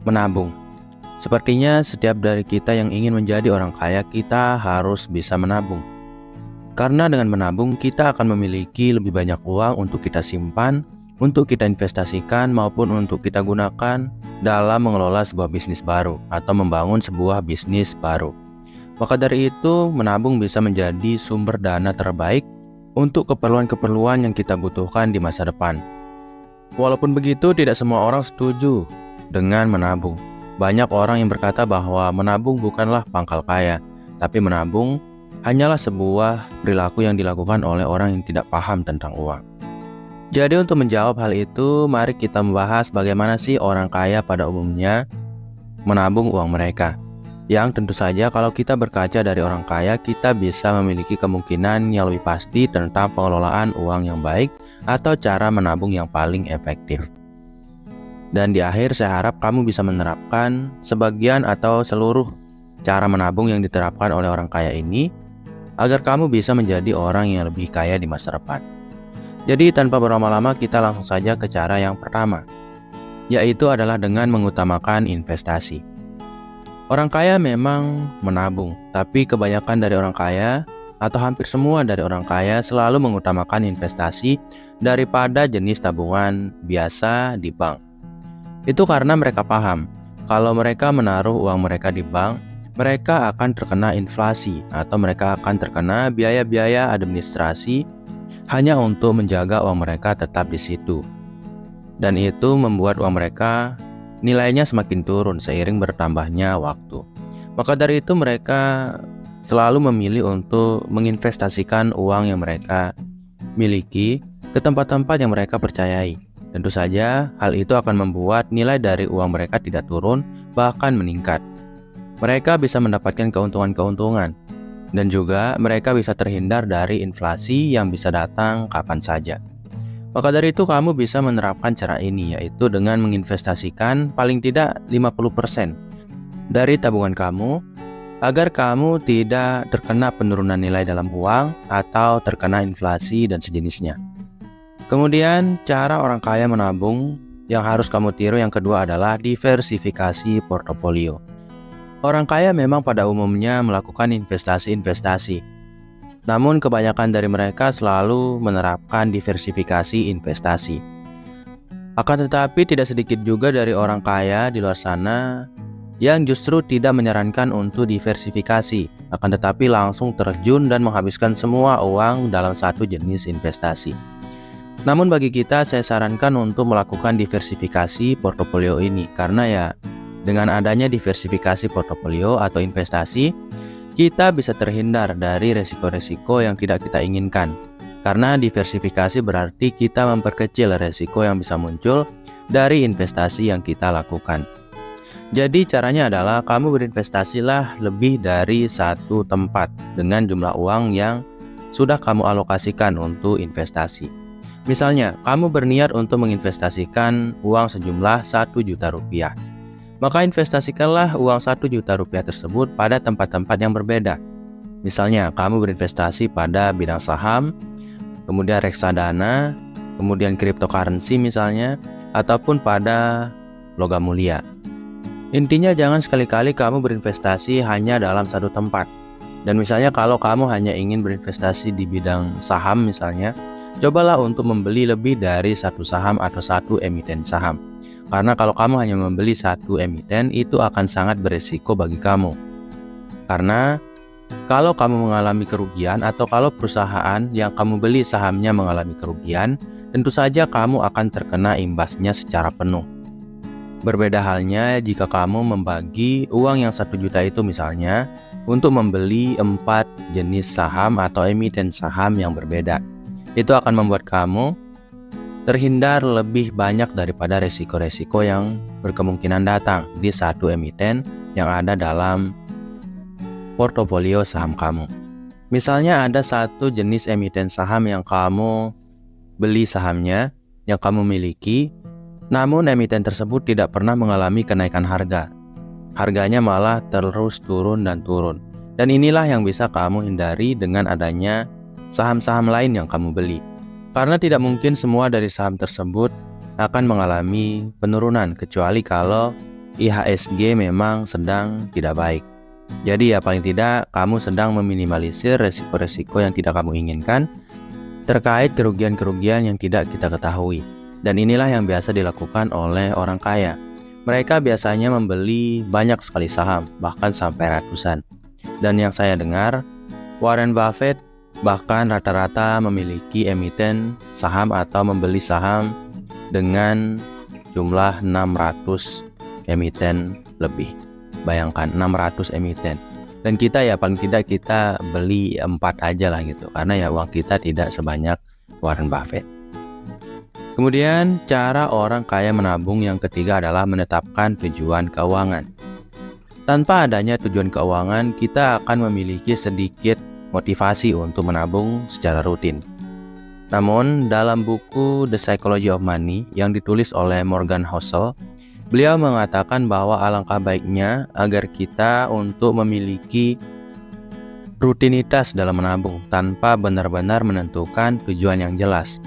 Menabung. Sepertinya setiap dari kita yang ingin menjadi orang kaya, kita harus bisa menabung. Karena dengan menabung, kita akan memiliki lebih banyak uang untuk kita simpan, untuk kita investasikan, maupun untuk kita gunakan dalam mengelola sebuah bisnis baru atau membangun sebuah bisnis baru. Maka dari itu, menabung bisa menjadi sumber dana terbaik untuk keperluan-keperluan yang kita butuhkan di masa depan. Walaupun begitu, tidak semua orang setuju dengan menabung. Banyak orang yang berkata bahwa menabung bukanlah pangkal kaya, tapi menabung hanyalah sebuah perilaku yang dilakukan oleh orang yang tidak paham tentang uang. Jadi untuk menjawab hal itu, mari kita membahas bagaimana sih orang kaya pada umumnya menabung uang mereka. Yang tentu saja kalau kita berkaca dari orang kaya, kita bisa memiliki kemungkinan yang lebih pasti tentang pengelolaan uang yang baik atau cara menabung yang paling efektif. Dan di akhir saya harap kamu bisa menerapkan sebagian atau seluruh cara menabung yang diterapkan oleh orang kaya ini agar kamu bisa menjadi orang yang lebih kaya di masa depan. Jadi tanpa berlama-lama kita langsung saja ke cara yang pertama, yaitu adalah dengan mengutamakan investasi. Orang kaya memang menabung, tapi kebanyakan dari orang kaya atau hampir semua dari orang kaya selalu mengutamakan investasi daripada jenis tabungan biasa di bank. Itu karena mereka paham, kalau mereka menaruh uang mereka di bank, mereka akan terkena inflasi atau mereka akan terkena biaya-biaya administrasi hanya untuk menjaga uang mereka tetap di situ. Dan itu membuat uang mereka nilainya semakin turun seiring bertambahnya waktu. Maka dari itu mereka selalu memilih untuk menginvestasikan uang yang mereka miliki ke tempat-tempat yang mereka percayai. Tentu saja, hal itu akan membuat nilai dari uang mereka tidak turun, bahkan meningkat. Mereka bisa mendapatkan keuntungan-keuntungan, dan juga mereka bisa terhindar dari inflasi yang bisa datang kapan saja. Maka dari itu, kamu bisa menerapkan cara ini, yaitu dengan menginvestasikan paling tidak 50% dari tabungan kamu, agar kamu tidak terkena penurunan nilai dalam uang atau terkena inflasi dan sejenisnya. Kemudian, cara orang kaya menabung yang harus kamu tiru yang kedua adalah diversifikasi portofolio. Orang kaya memang pada umumnya melakukan investasi-investasi. Namun kebanyakan dari mereka selalu menerapkan diversifikasi investasi. Akan tetapi tidak sedikit juga dari orang kaya di luar sana yang justru tidak menyarankan untuk diversifikasi, akan tetapi langsung terjun dan menghabiskan semua uang dalam satu jenis investasi. Namun bagi kita, saya sarankan untuk melakukan diversifikasi portofolio ini, karena ya dengan adanya diversifikasi portofolio atau investasi, kita bisa terhindar dari resiko-resiko yang tidak kita inginkan. Karena diversifikasi berarti kita memperkecil resiko yang bisa muncul dari investasi yang kita lakukan. Jadi caranya adalah kamu berinvestasilah lebih dari satu tempat dengan jumlah uang yang sudah kamu alokasikan untuk investasi. Misalnya, kamu berniat untuk menginvestasikan uang sejumlah 1 juta rupiah. Maka investasikanlah uang 1 juta rupiah tersebut pada tempat-tempat yang berbeda. Misalnya, kamu berinvestasi pada bidang saham, kemudian reksadana, kemudian cryptocurrency misalnya, ataupun pada logam mulia. Intinya jangan sekali-kali kamu berinvestasi hanya dalam satu tempat. Dan misalnya kalau kamu hanya ingin berinvestasi di bidang saham misalnya, cobalah untuk membeli lebih dari satu saham atau satu emiten saham. Karena kalau kamu hanya membeli satu emiten, itu akan sangat beresiko bagi kamu. Karena kalau kamu mengalami kerugian atau kalau perusahaan yang kamu beli sahamnya mengalami kerugian, tentu saja kamu akan terkena imbasnya secara penuh. Berbeda halnya jika kamu membagi uang yang 1 juta itu misalnya untuk membeli 4 jenis saham atau emiten saham yang berbeda. Itu akan membuat kamu terhindar lebih banyak daripada resiko-resiko yang berkemungkinan datang di satu emiten yang ada dalam portofolio saham kamu. Misalnya ada satu jenis emiten saham yang kamu beli sahamnya, yang kamu miliki, namun emiten tersebut tidak pernah mengalami kenaikan harga. Harganya malah terus turun dan turun. Dan inilah yang bisa kamu hindari dengan adanya saham-saham lain yang kamu beli. Karena tidak mungkin semua dari saham tersebut akan mengalami penurunan, kecuali kalau IHSG memang sedang tidak baik. Jadi ya paling tidak kamu sedang meminimalisir resiko-resiko yang tidak kamu inginkan terkait kerugian-kerugian yang tidak kita ketahui. Dan inilah yang biasa dilakukan oleh orang kaya. Mereka biasanya membeli banyak sekali saham, bahkan sampai ratusan. Dan yang saya dengar, Warren Buffett bahkan rata-rata memiliki emiten saham atau membeli saham dengan jumlah 600 emiten lebih. Bayangkan 600 emiten. Dan kita ya paling tidak kita beli 4 aja lah gitu. Karena ya uang kita tidak sebanyak Warren Buffett. Kemudian cara orang kaya menabung yang ketiga adalah menetapkan tujuan keuangan. Tanpa adanya tujuan keuangan, kita akan memiliki sedikit motivasi untuk menabung secara rutin. Namun, dalam buku The Psychology of Money yang ditulis oleh Morgan Housel, beliau mengatakan bahwa alangkah baiknya agar kita untuk memiliki rutinitas dalam menabung tanpa benar-benar menentukan tujuan yang jelas.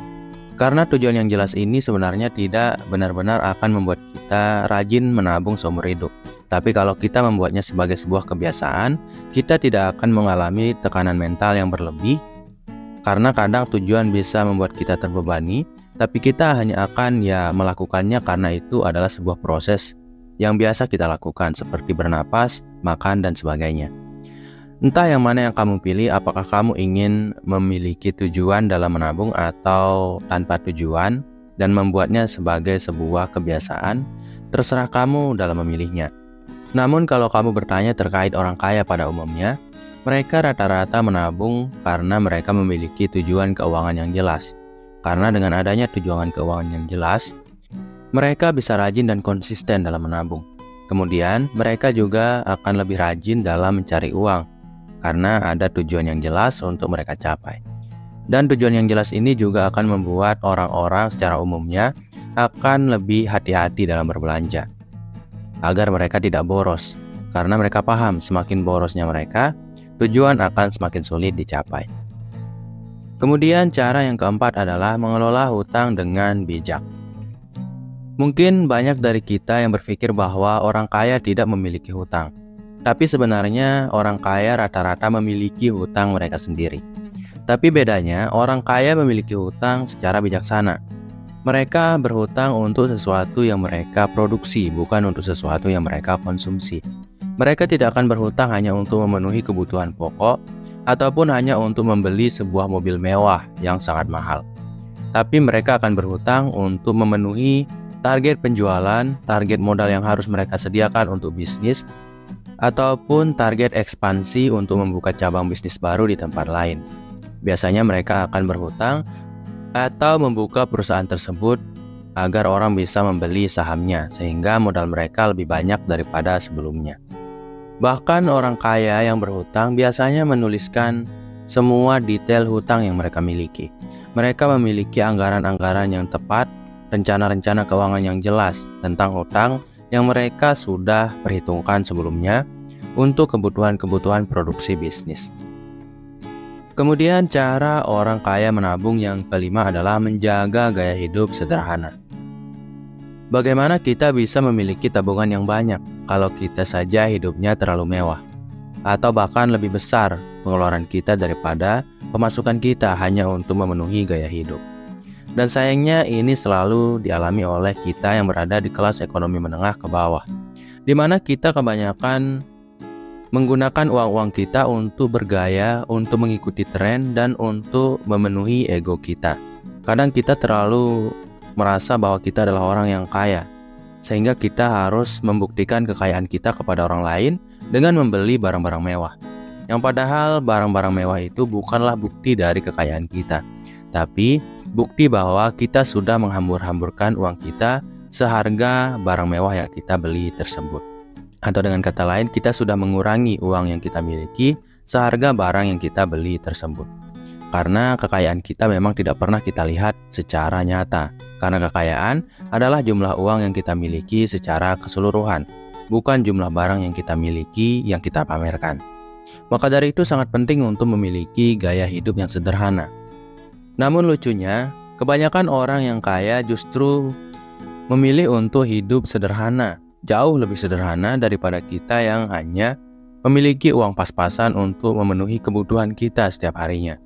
Karena tujuan yang jelas ini sebenarnya tidak benar-benar akan membuat kita rajin menabung seumur hidup. Tapi kalau kita membuatnya sebagai sebuah kebiasaan, kita tidak akan mengalami tekanan mental yang berlebih. Karena kadang tujuan bisa membuat kita terbebani, tapi kita hanya akan melakukannya karena itu adalah sebuah proses yang biasa kita lakukan seperti bernapas, makan, dan sebagainya. Entah yang mana yang kamu pilih, apakah kamu ingin memiliki tujuan dalam menabung atau tanpa tujuan dan membuatnya sebagai sebuah kebiasaan, terserah kamu dalam memilihnya. Namun kalau kamu bertanya terkait orang kaya pada umumnya, mereka rata-rata menabung karena mereka memiliki tujuan keuangan yang jelas. Karena dengan adanya tujuan keuangan yang jelas, mereka bisa rajin dan konsisten dalam menabung. Kemudian, mereka juga akan lebih rajin dalam mencari uang, karena ada tujuan yang jelas untuk mereka capai. Dan tujuan yang jelas ini juga akan membuat orang-orang secara umumnya akan lebih hati-hati dalam berbelanja, agar mereka tidak boros. Karena mereka paham semakin borosnya mereka, tujuan akan semakin sulit dicapai. Kemudian cara yang keempat adalah mengelola hutang dengan bijak. Mungkin banyak dari kita yang berpikir bahwa orang kaya tidak memiliki hutang. Tapi sebenarnya orang kaya rata-rata memiliki hutang mereka sendiri. Tapi bedanya orang kaya memiliki hutang secara bijaksana. Mereka berhutang untuk sesuatu yang mereka produksi, bukan untuk sesuatu yang mereka konsumsi. Mereka tidak akan berhutang hanya untuk memenuhi kebutuhan pokok ataupun hanya untuk membeli sebuah mobil mewah yang sangat mahal. Tapi mereka akan berhutang untuk memenuhi target penjualan, target modal yang harus mereka sediakan untuk bisnis, ataupun target ekspansi untuk membuka cabang bisnis baru di tempat lain. Biasanya mereka akan berhutang atau membuka perusahaan tersebut agar orang bisa membeli sahamnya sehingga modal mereka lebih banyak daripada sebelumnya. Bahkan orang kaya yang berhutang biasanya menuliskan semua detail hutang yang mereka miliki. Mereka memiliki anggaran-anggaran yang tepat, rencana-rencana keuangan yang jelas tentang hutang yang mereka sudah perhitungkan sebelumnya untuk kebutuhan-kebutuhan produksi bisnis. Kemudian cara orang kaya menabung yang kelima adalah menjaga gaya hidup sederhana. Bagaimana kita bisa memiliki tabungan yang banyak kalau kita saja hidupnya terlalu mewah? Atau bahkan lebih besar pengeluaran kita daripada pemasukan kita hanya untuk memenuhi gaya hidup. Dan sayangnya ini selalu dialami oleh kita yang berada di kelas ekonomi menengah ke bawah, di mana kita kebanyakan menggunakan uang-uang kita untuk bergaya, untuk mengikuti tren, dan untuk memenuhi ego kita. Kadang kita terlalu merasa bahwa kita adalah orang yang kaya, sehingga kita harus membuktikan kekayaan kita kepada orang lain dengan membeli barang-barang mewah. Yang padahal barang-barang mewah itu bukanlah bukti dari kekayaan kita, tapi bukti bahwa kita sudah menghambur-hamburkan uang kita seharga barang mewah yang kita beli tersebut. Atau dengan kata lain, kita sudah mengurangi uang yang kita miliki seharga barang yang kita beli tersebut. Karena kekayaan kita memang tidak pernah kita lihat secara nyata. Karena kekayaan adalah jumlah uang yang kita miliki secara keseluruhan, bukan jumlah barang yang kita miliki yang kita pamerkan. Maka dari itu sangat penting untuk memiliki gaya hidup yang sederhana. Namun lucunya, kebanyakan orang yang kaya justru memilih untuk hidup sederhana jauh lebih sederhana daripada kita yang hanya memiliki uang pas-pasan untuk memenuhi kebutuhan kita setiap harinya.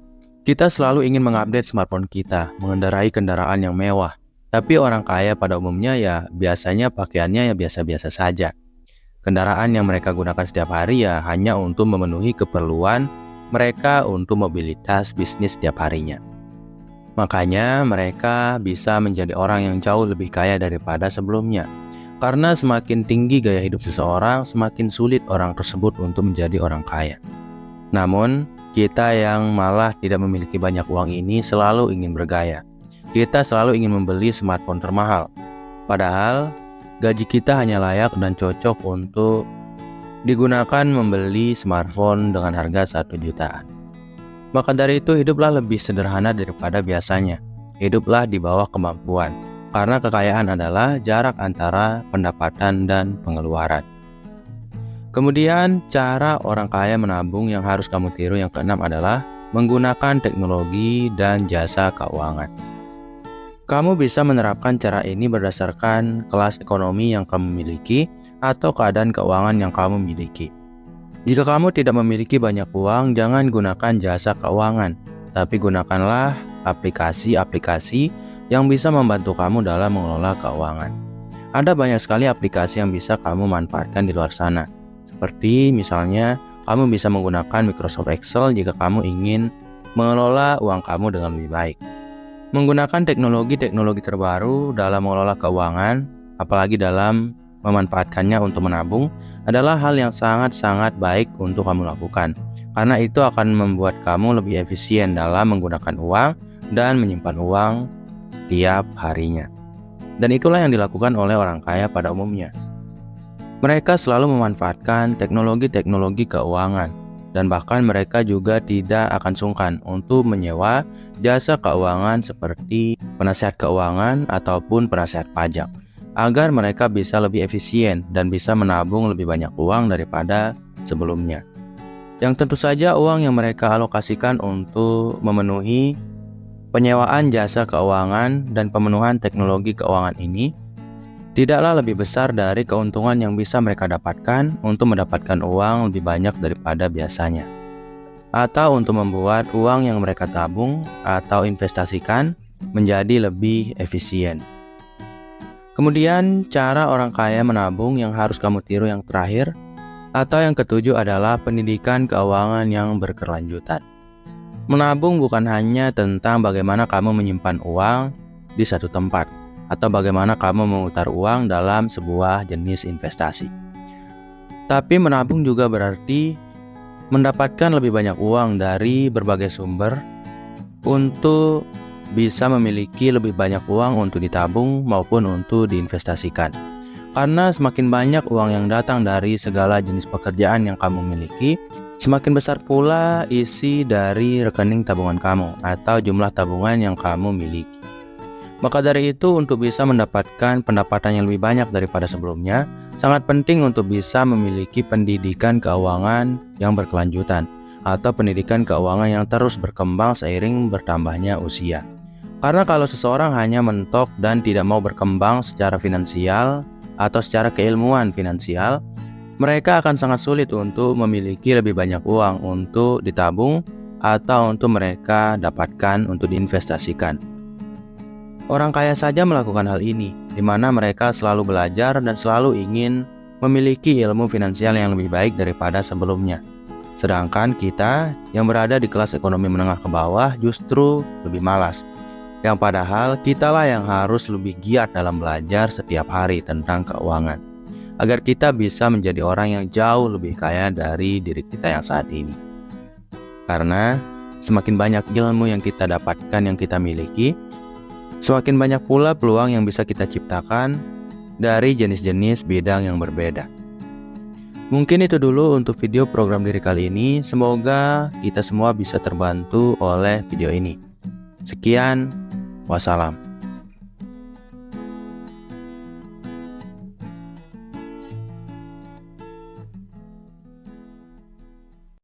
Kita selalu ingin mengupdate smartphone kita, mengendarai kendaraan yang mewah. Tapi orang kaya pada umumnya ya biasanya pakaiannya ya biasa-biasa saja. Kendaraan yang mereka gunakan setiap hari ya hanya untuk memenuhi keperluan mereka untuk mobilitas bisnis setiap harinya. Makanya mereka bisa menjadi orang yang jauh lebih kaya daripada sebelumnya. Karena semakin tinggi gaya hidup seseorang, semakin sulit orang tersebut untuk menjadi orang kaya. Namun, kita yang malah tidak memiliki banyak uang ini selalu ingin bergaya. Kita selalu ingin membeli smartphone termahal. Padahal, gaji kita hanya layak dan cocok untuk digunakan membeli smartphone dengan harga 1 jutaan. Maka dari itu, hiduplah lebih sederhana daripada biasanya. Hiduplah di bawah kemampuan. Karena kekayaan adalah jarak antara pendapatan dan pengeluaran. Kemudian, cara orang kaya menabung yang harus kamu tiru yang keenam adalah menggunakan teknologi dan jasa keuangan. Kamu bisa menerapkan cara ini berdasarkan kelas ekonomi yang kamu miliki atau keadaan keuangan yang kamu miliki. Jika kamu tidak memiliki banyak uang, jangan gunakan jasa keuangan, tapi gunakanlah aplikasi-aplikasi yang bisa membantu kamu dalam mengelola keuangan. Ada banyak sekali aplikasi yang bisa kamu manfaatkan di luar sana. Seperti misalnya, kamu bisa menggunakan Microsoft Excel jika kamu ingin mengelola uang kamu dengan lebih baik. Menggunakan teknologi-teknologi terbaru dalam mengelola keuangan, apalagi dalam memanfaatkannya untuk menabung, adalah hal yang sangat-sangat baik untuk kamu lakukan. Karena itu akan membuat kamu lebih efisien dalam menggunakan uang dan menyimpan uang setiap harinya. Dan itulah yang dilakukan oleh orang kaya pada umumnya. Mereka selalu memanfaatkan teknologi-teknologi keuangan, dan bahkan mereka juga tidak akan sungkan untuk menyewa jasa keuangan seperti penasihat keuangan ataupun penasihat pajak, agar mereka bisa lebih efisien dan bisa menabung lebih banyak uang daripada sebelumnya. Yang tentu saja uang yang mereka alokasikan untuk memenuhi penyewaan jasa keuangan dan pemenuhan teknologi keuangan ini tidaklah lebih besar dari keuntungan yang bisa mereka dapatkan untuk mendapatkan uang lebih banyak daripada biasanya, atau untuk membuat uang yang mereka tabung atau investasikan menjadi lebih efisien. Kemudian, cara orang kaya menabung yang harus kamu tiru yang terakhir atau yang ketujuh adalah pendidikan keuangan yang berkelanjutan. Menabung bukan hanya tentang bagaimana kamu menyimpan uang di satu tempat atau bagaimana kamu memutar uang dalam sebuah jenis investasi. Tapi menabung juga berarti mendapatkan lebih banyak uang dari berbagai sumber untuk bisa memiliki lebih banyak uang untuk ditabung maupun untuk diinvestasikan. Karena semakin banyak uang yang datang dari segala jenis pekerjaan yang kamu miliki, semakin besar pula isi dari rekening tabungan kamu atau jumlah tabungan yang kamu miliki. Maka dari itu, untuk bisa mendapatkan pendapatan yang lebih banyak daripada sebelumnya, sangat penting untuk bisa memiliki pendidikan keuangan yang berkelanjutan atau pendidikan keuangan yang terus berkembang seiring bertambahnya usia. Karena kalau seseorang hanya mentok dan tidak mau berkembang secara finansial atau secara keilmuan finansial, mereka akan sangat sulit untuk memiliki lebih banyak uang untuk ditabung atau untuk mereka dapatkan untuk diinvestasikan. Orang kaya saja melakukan hal ini, di mana mereka selalu belajar dan selalu ingin memiliki ilmu finansial yang lebih baik daripada sebelumnya. Sedangkan kita yang berada di kelas ekonomi menengah ke bawah justru lebih malas. Yang padahal kitalah yang harus lebih giat dalam belajar setiap hari tentang keuangan, agar kita bisa menjadi orang yang jauh lebih kaya dari diri kita yang saat ini. Karena semakin banyak ilmu yang kita dapatkan, yang kita miliki, semakin banyak pula peluang yang bisa kita ciptakan dari jenis-jenis bidang yang berbeda. Mungkin itu dulu untuk video program diri kali ini. Semoga kita semua bisa terbantu oleh video ini. Sekian, wassalam.